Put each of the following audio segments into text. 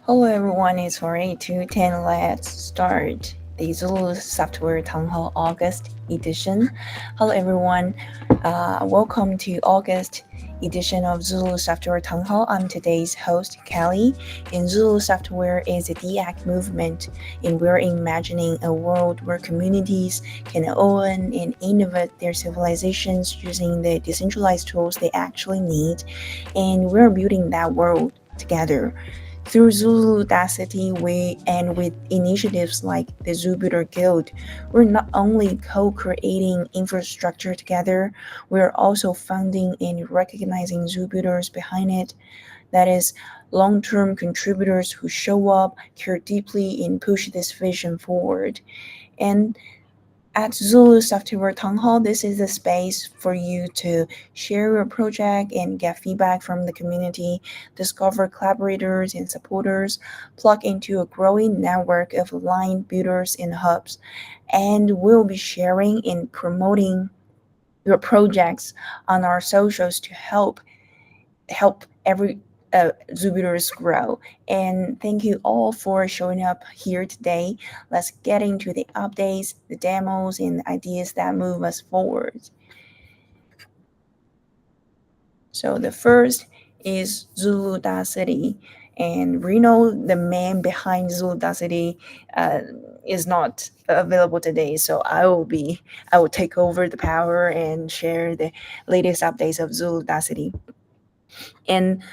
Hello everyone, it's 48:10. Let's start the Zulu Software Townhall August edition. Hello everyone, welcome to August edition of Zulu Software Townhall. I'm today's host, Kelly, and Zulu Software is a DAC movement, and we're imagining a world where communities can own and innovate their civilizations using the decentralized tools they actually need, and we're building that world together. Through Zuzalu.City, and with initiatives like the ZooBuilder Guild, we're not only co-creating infrastructure together, we're also funding and recognizing ZooBuilders behind it. That is, long-term contributors who show up, care deeply, and push this vision forward. And at Zulu Software Townhall, this is a space for you to share your project and get feedback from the community, discover collaborators and supporters, plug into a growing network of aligned builders and hubs, and we'll be sharing and promoting your projects on our socials to help every Zubiders grow. And thank you all for showing up here today. Let's get into the updates, the demos, and the ideas that move us forward. So the first is Zulu.City. And Reno, the man behind Zulu.City, is not available today. So I will take over the power and share the latest updates of Zulu.City. And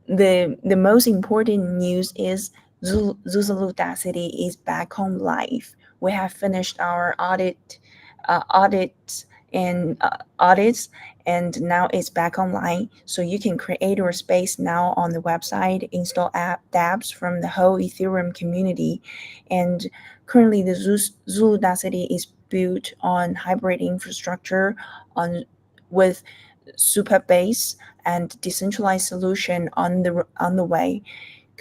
the most important news is Zuzalu.City is back home live. We have finished our audits, and now it's back online. So you can create your space now on the website, install dApps from the whole Ethereum community, and currently the Zulu.City is built on hybrid infrastructure with super base and decentralized solution on the way.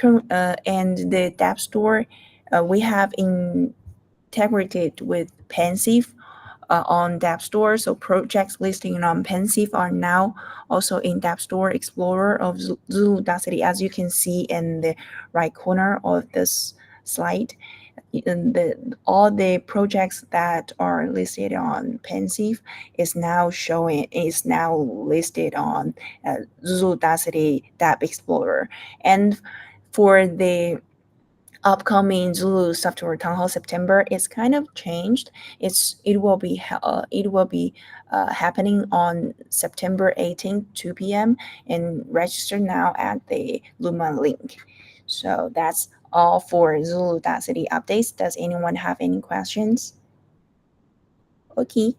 And the Dapp store, we have integrated with Pensieve on Dapp store. So projects listing on Pensieve are now also in Dapp store Explorer of Zulu.City, as you can see in the right corner of this slide. All the projects that are listed on Pensieve is now listed on Zulu.City Dapp Explorer. And for the upcoming Zulu Software Townhall September, it's kind of changed. It will be happening on September 18th, 2 p.m. and register now at the Luma link. So that's all for Zulu.City updates. Does anyone have any questions? Okay.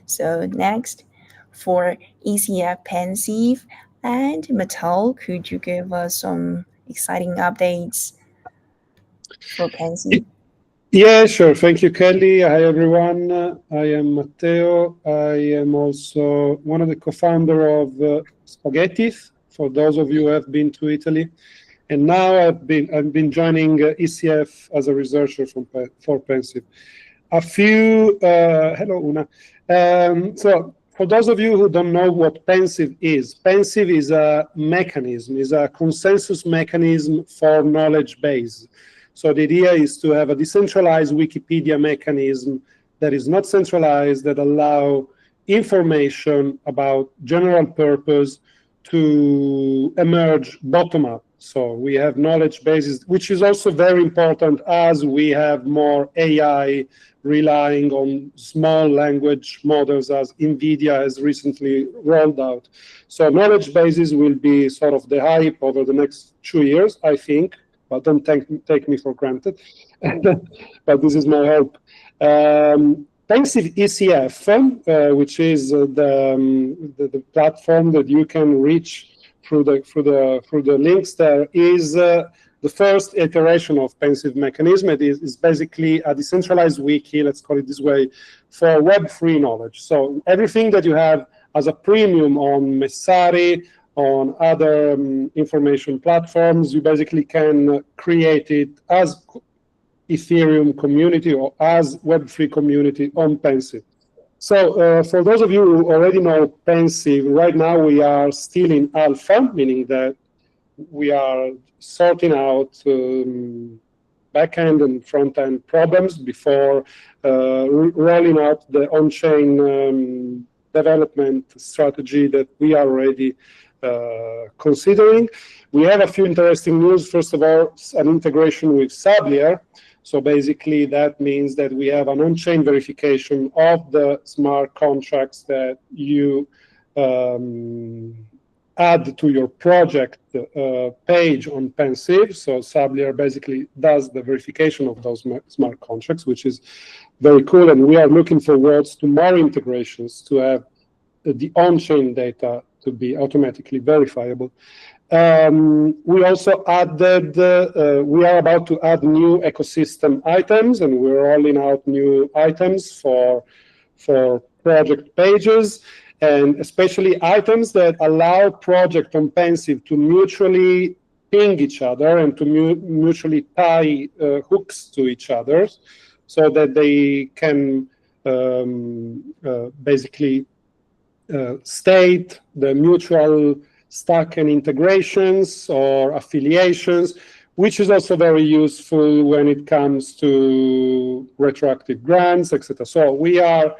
So next, for ECF Pensieve and Mattel, could you give us some exciting updates for Pensieve? Yeah, sure. Thank you, Kelly. Hi, everyone. I am Matteo. I am also one of the co-founder of Spaghetti, for those of you who have been to Italy. And now I've been joining ECF as a researcher for Pensieve. Hello, Una. So for those of you who don't know what Pensieve is a mechanism, is a consensus mechanism for knowledge base. So the idea is to have a decentralized Wikipedia mechanism that is not centralized, that allow information about general purpose to emerge bottom up. So we have knowledge bases, which is also very important as we have more AI relying on small language models, as NVIDIA has recently rolled out. So knowledge bases will be sort of the hype over the next 2 years, I think, but don't take me for granted. But this is my hope. Pensieve ECF, which is the platform that you can reach through the links there, is the first iteration of Pensieve mechanism. It is basically a decentralized wiki, let's call it this way, for Web3 knowledge. So everything that you have as a premium on Messari, on other information platforms, you basically can create it as Ethereum community or as Web3 community on Pensieve. So for those of you who already know Pensieve, right now we are still in alpha, meaning that we are sorting out back-end and front-end problems before rolling out the on-chain development strategy that we are already considering. We have a few interesting news. First of all, an integration with Sablier. So basically, that means that we have an on-chain verification of the smart contracts that you add to your project page on Pensieve. So Sablier basically does the verification of those smart contracts, which is very cool. And we are looking forward to more integrations to have the on-chain data to be automatically verifiable. We also added, we are about to add new ecosystem items, and we're rolling out new items for project pages, and especially items that allow project on Pensieve to mutually ping each other and to mutually tie hooks to each other so that they can basically state the mutual stack and integrations or affiliations, which is also very useful when it comes to retroactive grants, etc. So we are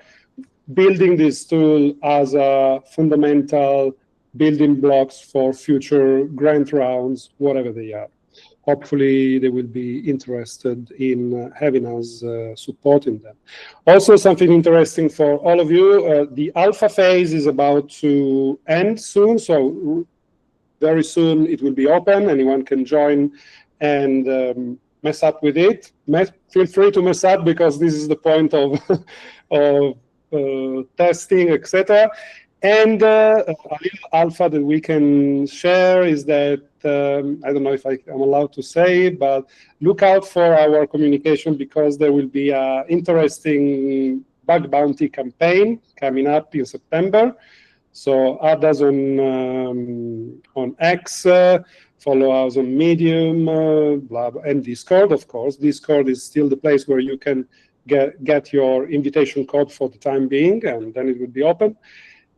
building this tool as a fundamental building blocks for future grant rounds, whatever they are. Hopefully, they will be interested in having us supporting them. Also, something interesting for all of you, the alpha phase is about to end soon. So very soon it will be open. Anyone can join and mess up with it. Feel free to mess up because this is the point of, testing, etc. And a little alpha that we can share is that, I don't know if I'm allowed to say, but look out for our communication because there will be an interesting bug bounty campaign coming up in September. So add us on X, follow us on Medium, blah, blah, and Discord, of course. Discord is still the place where you can get your invitation code for the time being, and then it will be open.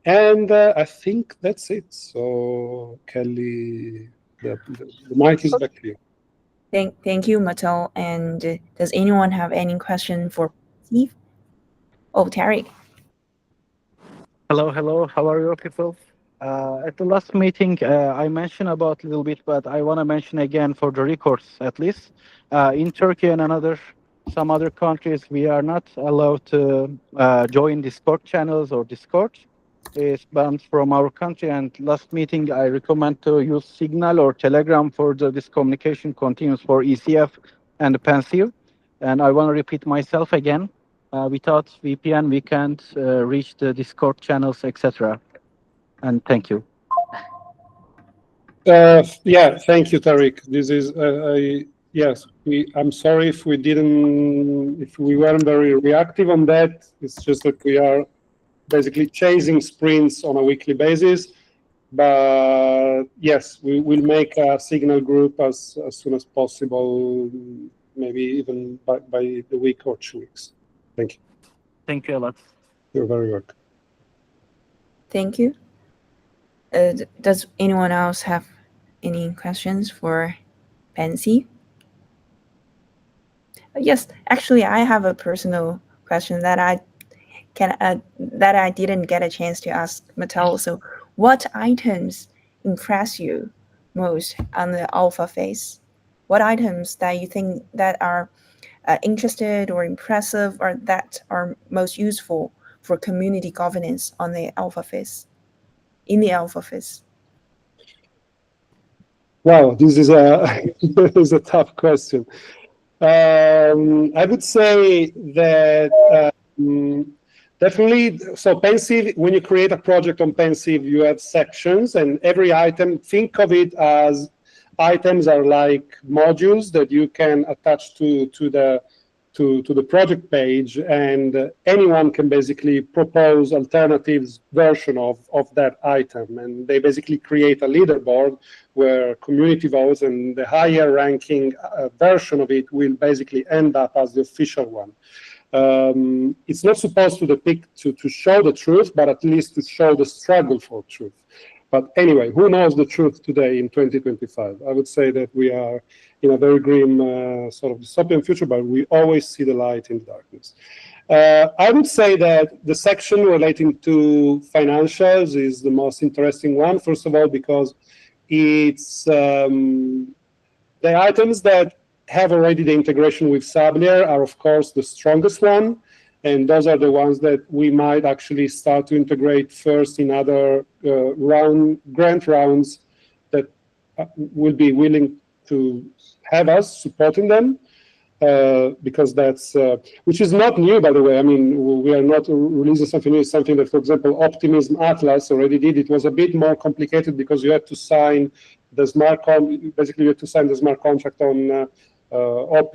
And I think that's it. So Kelly, the mic is back to you. Thank you, Matteo. And does anyone have any question for Steve? Oh, Terry. Hello, how are you people? At the last meeting, I mentioned about a little bit, but I want to mention again for the records at least. In Turkey and some other countries, we are not allowed to join Discord channels or Discord. It's banned from our country, and last meeting I recommend to use Signal or Telegram for this communication continues for ECF and Pensieve. And I want to repeat myself again. Without VPN, we can't reach the Discord channels, etc. And thank you. Yeah, thank you, Tariq. This is yes. I'm sorry if we weren't very reactive on that. It's just that we are basically chasing sprints on a weekly basis. But yes, we will make a Signal group as soon as possible, maybe even by the week or 2 weeks. Thank you. Thank you a lot. You're very welcome. Thank you. Does anyone else have any questions for Pensieve? Yes, actually, I have a personal question that I didn't get a chance to ask Matteo. So, what items impress you most on the alpha phase? What items that you think that are interested or impressive or that are most useful for community governance on the alpha phase, in the alpha phase? Wow, this is a tough question. I would say that definitely, so Pensieve, when you create a project on Pensieve, you have sections, and every item, think of it as items are like modules that you can attach to the project page, and anyone can basically propose alternatives version of that item, and they basically create a leaderboard where community votes, and the higher ranking version of it will basically end up as the official one. It's not supposed to depict to show the truth, but at least to show the struggle for truth. But anyway, who knows the truth today in 2025? I would say that we are in a very grim sort of dystopian future, but we always see the light in the darkness. I would say that the section relating to financials is the most interesting one, first of all, because it's the items that have already the integration with Sablier are, of course, the strongest one. And those are the ones that we might actually start to integrate first in other grant rounds that will be willing to have us supporting them. Because that's, which is not new, by the way. I mean, we are not releasing something new. It's something that, for example, Optimism Atlas already did. It was a bit more complicated because you had to sign the smart basically you had to sign the smart contract on OP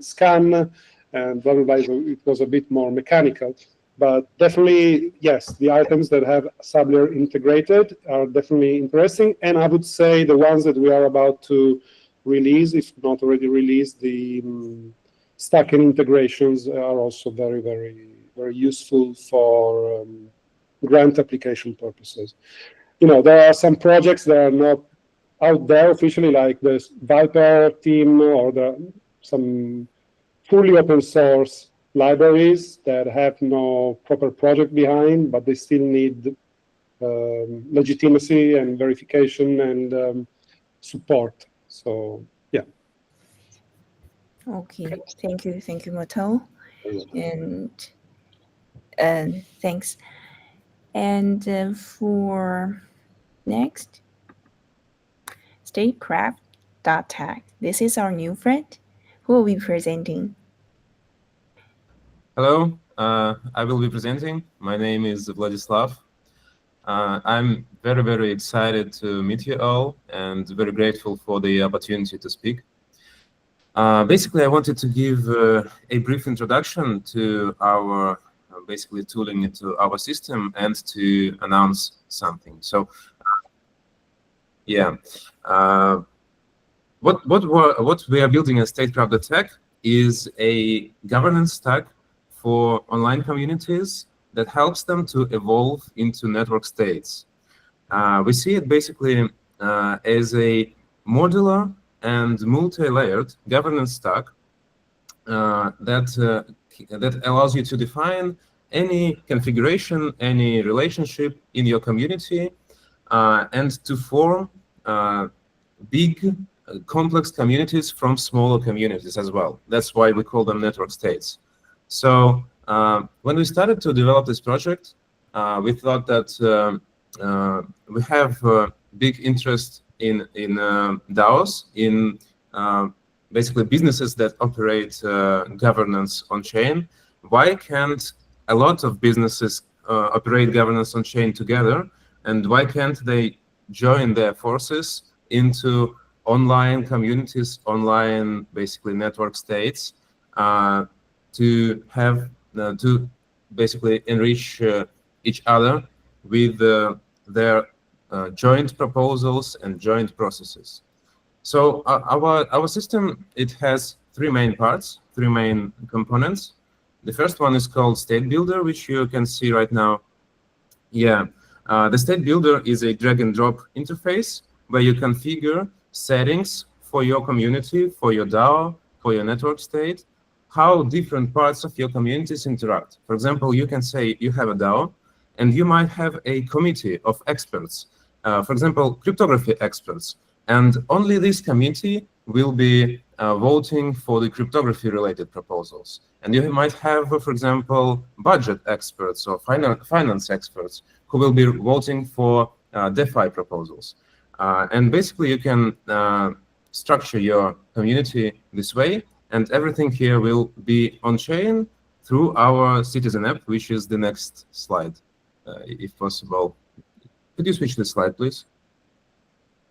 scan, and blah, blah, blah. It was a bit more mechanical. But definitely, yes, the items that have Sablier integrated are definitely interesting. And I would say the ones that we are about to release, if not already released, the stacking integrations are also very, very, very useful for grant application purposes. You know, there are some projects that are not out there officially, like the Viper team or some fully open source libraries that have no proper project behind, but they still need legitimacy and verification and support. So, yeah. Okay, thank you, Mato, and thanks. And for next, Statecraft.tech. This is our new friend who will be presenting. Hello, I will be presenting. My name is Vladislav. I'm very, very excited to meet you all and very grateful for the opportunity to speak. Basically, I wanted to give a brief introduction to our basically tooling into our system and to announce something. So, yeah, what we are building at Statecraft.tech is a governance stack for online communities that helps them to evolve into network states. We see it basically as a modular and multi-layered governance stack that allows you to define any configuration, any relationship in your community, and to form big, complex communities from smaller communities as well. That's why we call them network states. So when we started to develop this project, we thought that we have big interest in DAOs, in basically businesses that operate governance on chain. Why can't a lot of businesses operate governance on chain together, and why can't they join their forces into online communities, online basically network states, to have to basically enrich each other with their joint proposals and joint processes. So our system, it has three main parts, three main components. The first one is called State Builder, which you can see right now. Yeah, the State Builder is a drag and drop interface where you configure settings for your community, for your DAO, for your network state, how different parts of your communities interact. For example, you can say you have a DAO, and you might have a committee of experts, for example, cryptography experts, and only this committee will be voting for the cryptography-related proposals. And you might have, for example, budget experts or finance experts who will be voting for DeFi proposals. And basically, you can structure your community this way, and everything here will be on-chain through our citizen app, which is the next slide, if possible. Could you switch the slide, please?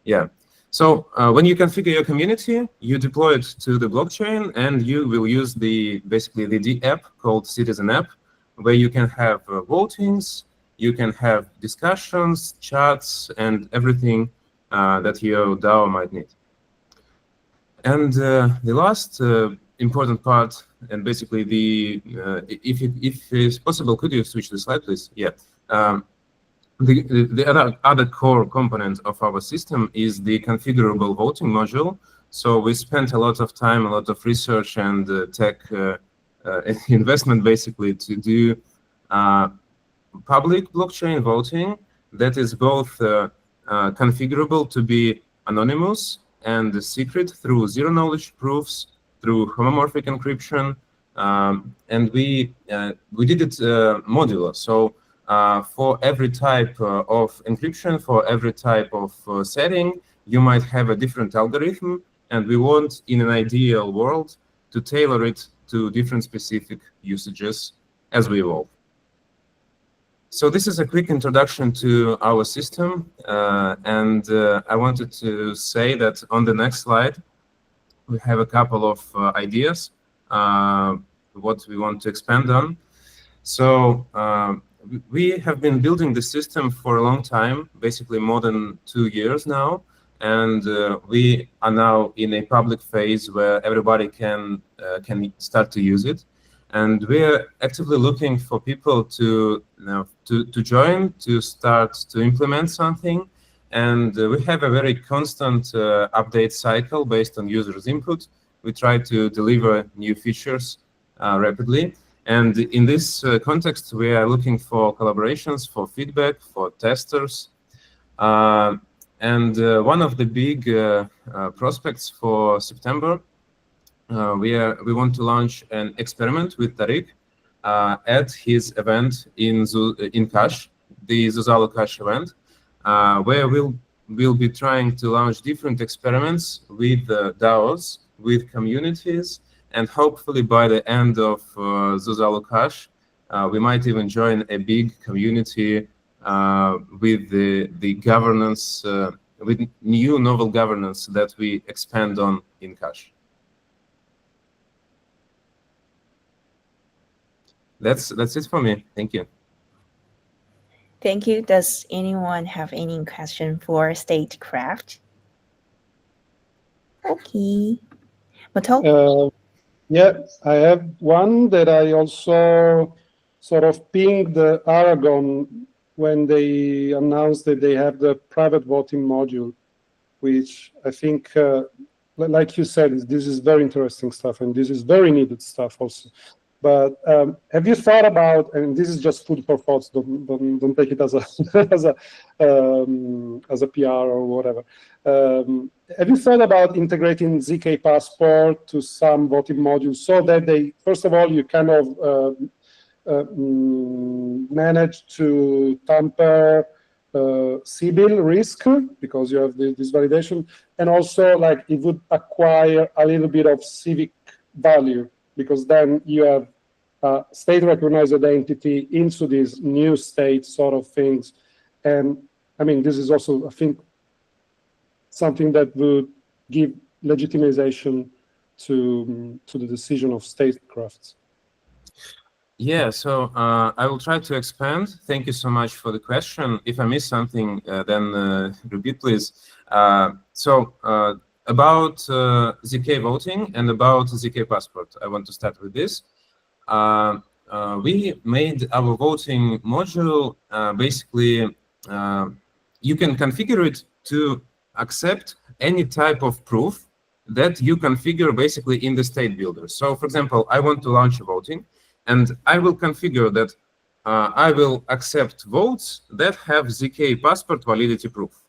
Yeah. So when you configure your community, you deploy it to the blockchain, and you will use basically the D app called Citizen App, where you can have votings, you can have discussions, chats, and everything that your DAO might need. And the last important part, and basically if it's possible, could you switch the slide, please? Yeah. The other core component of our system is the configurable voting module. So we spent a lot of time, a lot of research and tech investment basically to do public blockchain voting that is both configurable to be anonymous and secret through zero-knowledge proofs, through homomorphic encryption, and we did it modular. So for every type of encryption, for every type of setting, you might have a different algorithm, and we want, in an ideal world, to tailor it to different specific usages as we evolve. So this is a quick introduction to our system, and I wanted to say that on the next slide, we have a couple of ideas, what we want to expand on. So we have been building the system for a long time, basically more than 2 years now, and we are now in a public phase where everybody can start to use it. And we're actively looking for people to join, to start to implement something. And we have a very constant update cycle based on users' input. We try to deliver new features rapidly. And in this context, we are looking for collaborations, for feedback, for testers. And one of the big prospects for September, we want to launch an experiment with Tariq at his event in Cache, the Zuzalu.Cache event, where we'll be trying to launch different experiments with DAOs, with communities, and hopefully by the end of Zuzalu.Cache, we might even join a big community with the governance, with new novel governance that we expand on in Cache. That's it for me. Thank you. Thank you. Does anyone have any question for Statecraft? Okay. Mato? Yeah, I have one that I also sort of pinged Aragon when they announced that they have the private voting module, which I think, like you said, this is very interesting stuff, and this is very needed stuff also. But have you thought about, and this is just food for thoughts, don't take it as a as a PR or whatever. Have you thought about integrating ZK Passport to some voting modules so that they, first of all, you kind of manage to tamper CBIL risk because you have this validation, and also like it would acquire a little bit of civic value, because then you have state-recognized identity into these new state sort of things. And I mean, this is also, I think, something that would give legitimization to the decision of statecraft. Yeah, so I will try to expand. Thank you so much for the question. If I miss something, then repeat, please. So about ZK voting and about ZK Passport, I want to start with this. We made our voting module basically, you can configure it to accept any type of proof that you configure basically in the state builder. So for example, I want to launch voting, and I will configure that I will accept votes that have ZK Passport validity proof,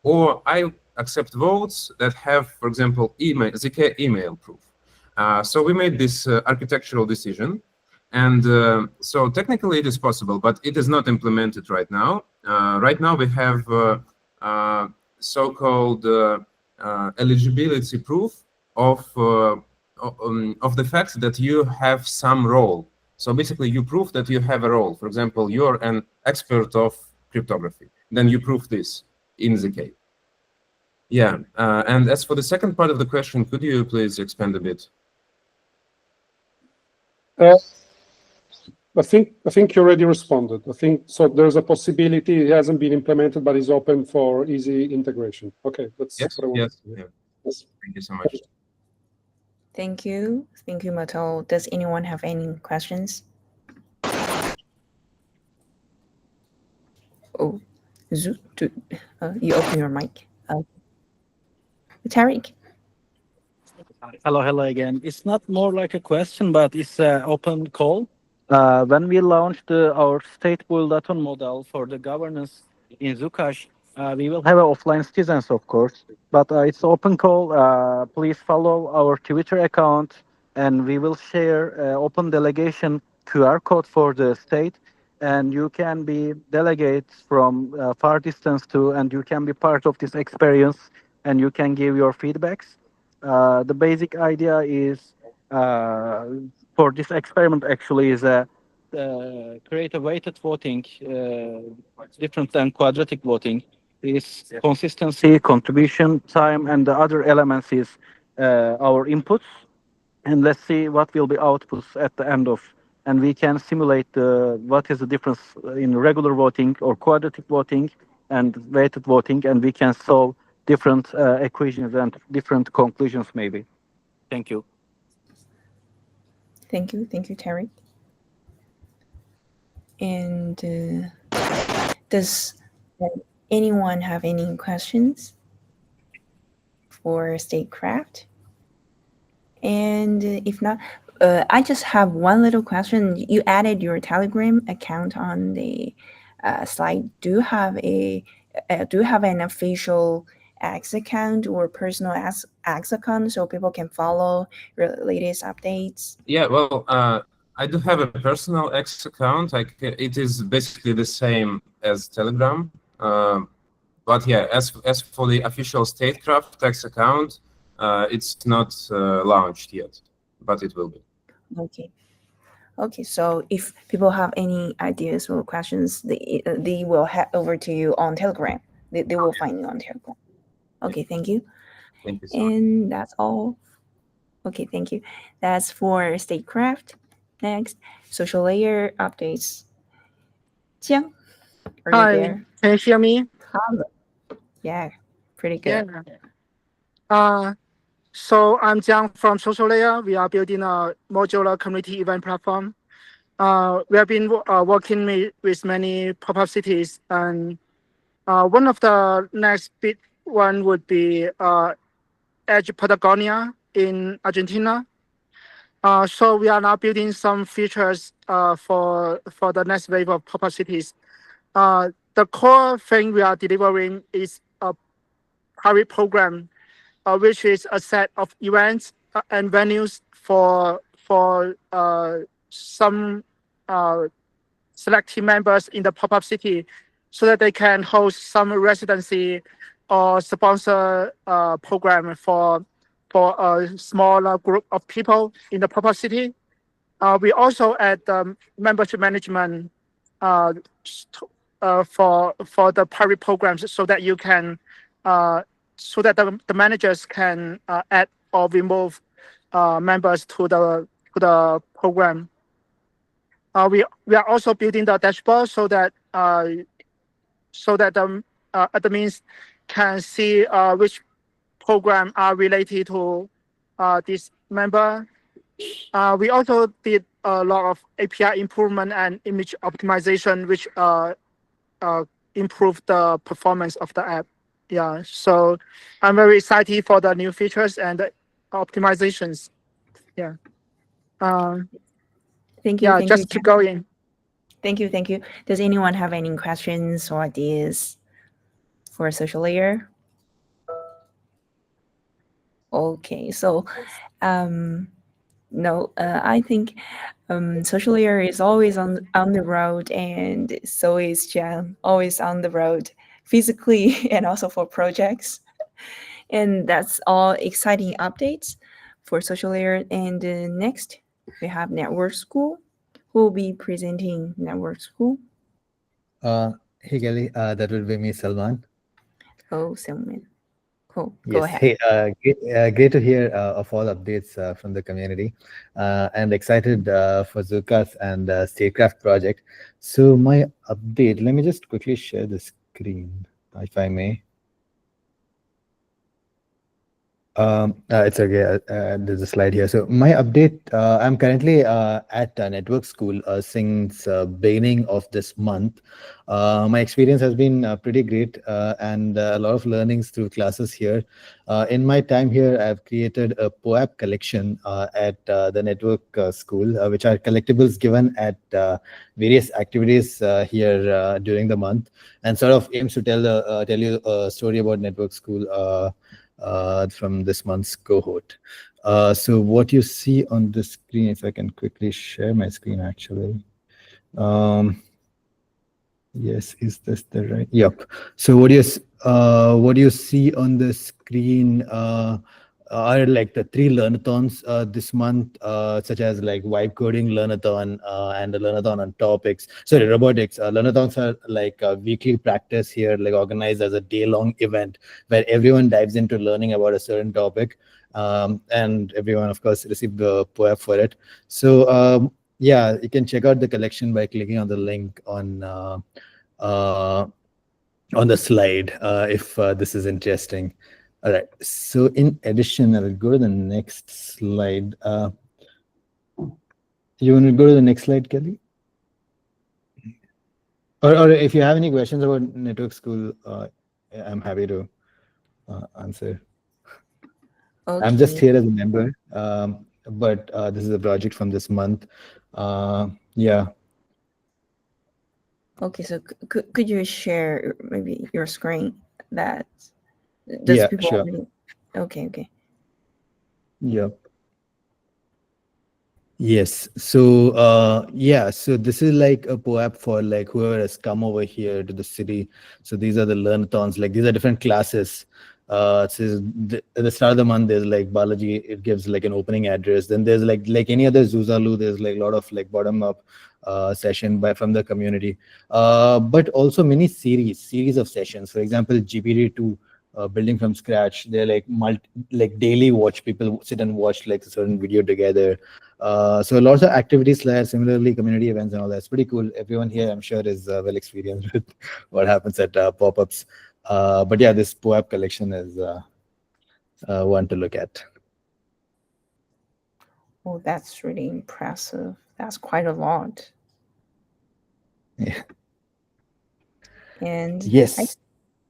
or I accept votes that have, for example, ZK email proof. So we made this architectural decision, and so technically it is possible, but it is not implemented right now. Right now we have so-called eligibility proof of the fact that you have some role. So basically you prove that you have a role. For example, you're an expert of cryptography. Then you prove this in ZK. Yeah, and as for the second part of the question, could you please expand a bit? I think you already responded. I think so. There's a possibility it hasn't been implemented, but is open for easy integration. Okay, that's yes, what I wanted. Yes. Thank you so much. Thank you, Mato. Does anyone have any questions? Oh, you open your mic. Tariq. Hello again. It's not more like a question, but it's an open call. When we launched our stateful.on model for the governance in Zcash, we will have offline citizens, of course, but it's open call. Please follow our Twitter account, and we will share open delegation QR code for the state, and you can be delegates from far distance too, and you can be part of this experience, and you can give your feedbacks. The basic idea is for this experiment actually is create a weighted voting, different than quadratic voting. Is consistency, contribution time, and the other elements is our inputs. And let's see what will be outputs at the end of. And we can simulate what is the difference in regular voting or quadratic voting and weighted voting, and we can solve different equations and different conclusions maybe. Thank you. Thank you, Tariq. And does anyone have any questions for Statecraft? And if not, I just have one little question. You added your Telegram account on the slide. Do you have an official X account or personal X account so people can follow your latest updates? Yeah, well, I do have a personal X account. It is basically the same as Telegram. But yeah, as for the official Statecraft.tech account, it's not launched yet, but it will be. Okay. So if people have any ideas or questions, they will head over to you on Telegram. They will find you on Telegram. Okay, thank you. Thank you. And that's all. Okay, thank you. That's for Statecraft. Next, social layer updates. Jiang, are you there? Can you hear me? Yeah, pretty good. Yeah. So I'm Jiang from Social Layer. We are building a modular community event platform. We have been working with many pop-up cities, and one of the next big one would be Edge Patagonia in Argentina. So we are now building some features for the next wave of pop-up cities. The core thing we are delivering is a private program, which is a set of events and venues for some selected members in the pop-up city, so that they can host some residency or sponsor program for a smaller group of people in the pop-up city. We also add membership management for the private programs, so that you can so that the managers can add or remove members to the program. We are also building the dashboard so that the admins can see which program are related to this member. We also did a lot of API improvement and image optimization, which improve the performance of the app. Yeah, so I'm very excited for the new features and the optimizations. Yeah. Thank you. Yeah, thank just you, keep going. Thank you. Does anyone have any questions or ideas for social layer? Okay, so no, I think social layer is always on the road, and so is Jiang, always on the road physically and also for projects. And that's all exciting updates for social layer. And next we have Network School, who will be presenting Network School. Hey Kelly, that will be me, Salman. Oh, Salman. Cool. Yes. Go ahead. Hey, great to hear of all updates from the community, and excited for Zuka's and Statecraft project. So my update, let me just quickly share the screen, if I may. It's okay. There's a slide here. So my update, I'm currently at network school since beginning of this month. My experience has been pretty great and a lot of learnings through classes here. In my time here, I've created a POAP collection at the network school, which are collectibles given at various activities here during the month, and sort of aims to tell you a story about network school from this month's cohort. So what you see on the screen, if I can quickly share my screen actually. Yes, is this the right? Yep. So what do you see on the screen are like the 3 learnathons this month, such as like vibe coding learnathon and the learnathon on topics. Sorry, robotics. Learnathons are like a weekly practice here, like organized as a day-long event where everyone dives into learning about a certain topic, and everyone, of course, received the POAP for it. So yeah, you can check out the collection by clicking on the link on the slide if this is interesting. All right. So in addition, I will go to the next slide. You want to go to the next slide, Kelly? Or if you have any questions about network school, I'm happy to answer. Okay. I'm just here as a member, but this is a project from this month. Yeah. Okay, so could you share maybe your screen that does Yeah, people sure. already... Okay. Yeah. Yes. So yeah, so this is like a POAP for like whoever has come over here to the city. So these are the learnathons, like these are different classes. So at the start of the month, there's like Balaji, it gives like an opening address. Then there's like any other Zuzalu, there's like a lot of like bottom up session from the community. But also many series of sessions. For example, GPT-2. Building from scratch, they're like daily watch, people sit and watch like a certain video together. So lots of activities there, similarly community events and all that. It's pretty cool. Everyone here, I'm sure, is well experienced with what happens at pop-ups. But yeah, this POAP collection is one to look at. Oh, that's really impressive. That's quite a lot. Yeah. And yes.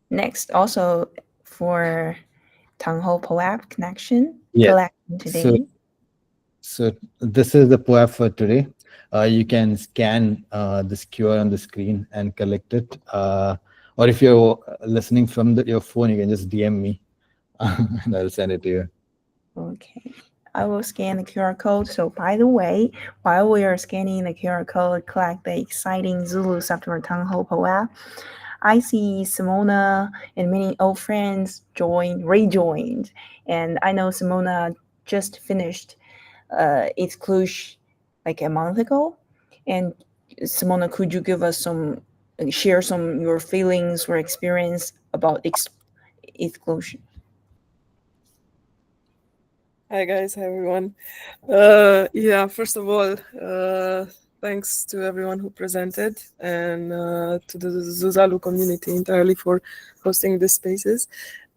Next, also for Townhall POAP connection collection today. So this is the POAP for today. You can scan this QR on the screen and collect it. Or if you're listening from your phone, you can just DM me and I'll send it to you. Okay. I will scan the QR code. So by the way, while we are scanning the QR code, collect the exciting Zulu September Townhall POAP, I see Simona and many old friends rejoined. And I know Simona just finished ETHCluj like a month ago. And Simona, could you give us share some your feelings or experience about ETHCluj? Hi guys, hi everyone. Yeah, first of all, thanks to everyone who presented and to the Zuzalu community entirely for hosting these spaces.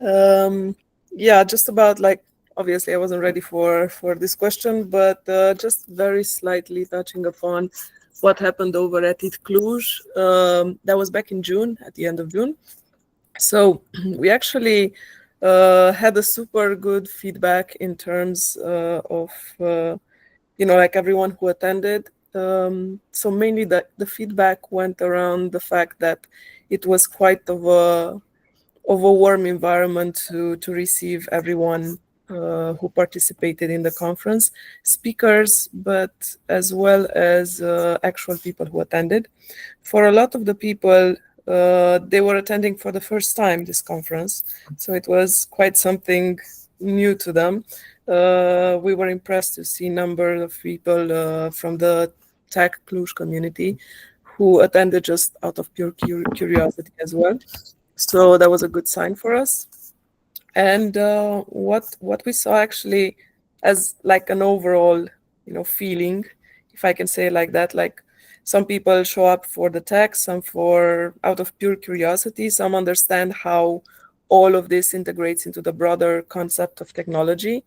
Yeah, just about like, obviously I wasn't ready for this question, but just very slightly touching upon what happened over at ETHCluj. That was back in June, at the end of June. So we actually had a super good feedback in terms of, like everyone who attended. So mainly the feedback went around the fact that it was quite of a warm environment to receive everyone who participated in the conference, speakers, but as well as actual people who attended. For a lot of the people, they were attending for the first time this conference, so it was quite something new to them. We were impressed to see a number of people from the ETHCluj community who attended just out of pure curiosity as well. So that was a good sign for us. And what we saw actually as like an overall, feeling, if I can say like that, like some people show up for the tech, some for out of pure curiosity, some understand how all of this integrates into the broader concept of technology.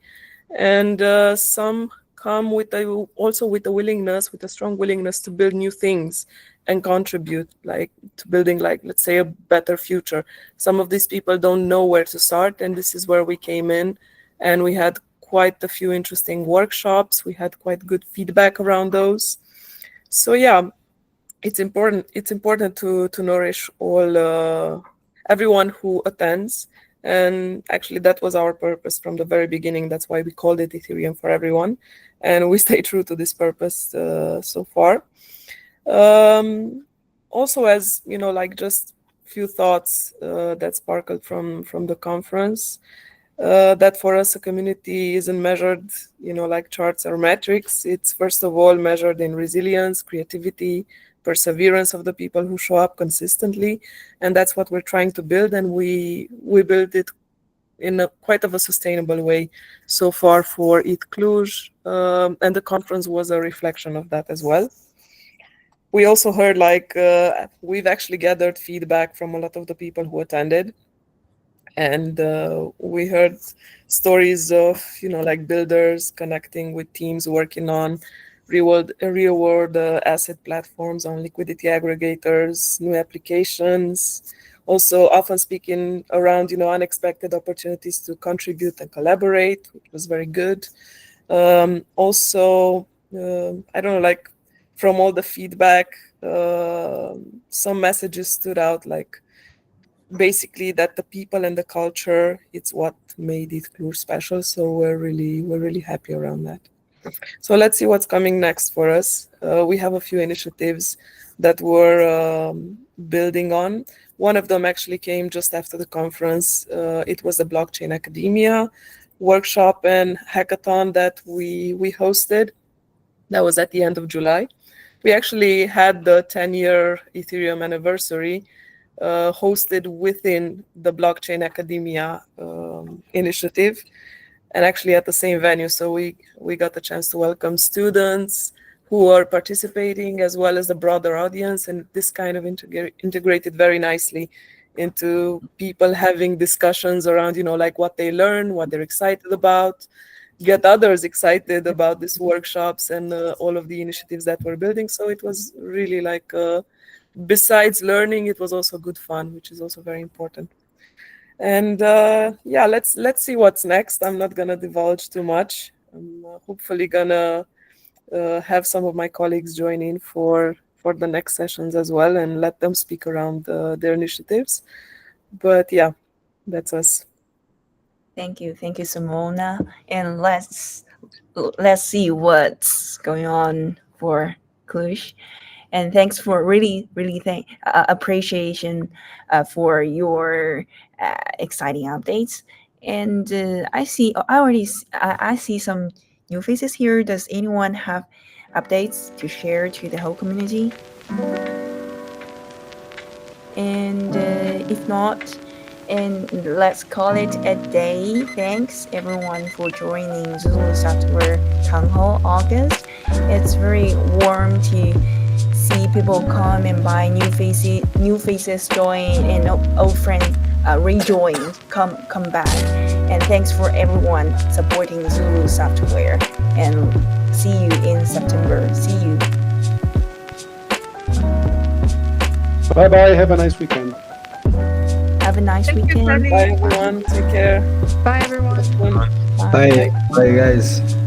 And some come with also with a strong willingness to build new things and contribute, like to building, like, let's say, a better future. Some of these people don't know where to start, and this is where we came in, and we had quite a few interesting workshops. We had quite good feedback around those. So yeah, it's important to nourish all everyone who attends. And actually, that was our purpose from the very beginning. That's why we called it Ethereum for Everyone. And we stay true to this purpose so far. Also, as you know, like just few thoughts that sparkled from the conference, that for us, a community isn't measured, you know, like charts or metrics. It's first of all measured in resilience, creativity, perseverance of the people who show up consistently, and that's what we're trying to build. And we build it in quite of a sustainable way so far for ETHCluj, and the conference was a reflection of that as well. We also heard, like, we've actually gathered feedback from a lot of the people who attended, and we heard stories of, you know, like builders connecting with teams working on real-world asset platforms, on liquidity aggregators, new applications. Also, often speaking around, you know, unexpected opportunities to contribute and collaborate, which was very good. Also, I don't know, like from all the feedback, some messages stood out, like basically that the people and the culture, it's what made ETHCluj special. So we're really happy around that. So let's see what's coming next for us. We have a few initiatives that we're building on. One of them actually came just after the conference. It was the Blockchain Academia workshop and hackathon that we hosted. That was at the end of July. We actually had the 10-year Ethereum anniversary hosted within the Blockchain Academia initiative, and actually at the same venue. So we got the chance to welcome students who are participating, as well as the broader audience, and this kind of integrated very nicely into people having discussions around, you know, like what they learn, what they're excited about, get others excited about these workshops and all of the initiatives that we're building. So it was really like, besides learning, it was also good fun, which is also very important. And yeah, let's see what's next. I'm not gonna divulge too much. I'm hopefully gonna have some of my colleagues join in for the next sessions as well, and let them speak around their initiatives. But yeah, that's us. Thank you, Simona. And let's see what's going on for Cluj. And thanks for really appreciation for your exciting updates. And I see some new faces here. Does anyone have updates to share to the whole community? And if not, and let's call it a day. Thanks everyone for joining ZuSoft Townhall August. It's very warm to see people come and buy, new faces join, and old friends rejoin, come back. And thanks for everyone supporting Zulu Software. And see you in September. See you. Bye bye. Have a nice weekend. Have a nice Thank you, weekend. Bye everyone. Take care. Bye, everyone. Bye. Bye guys.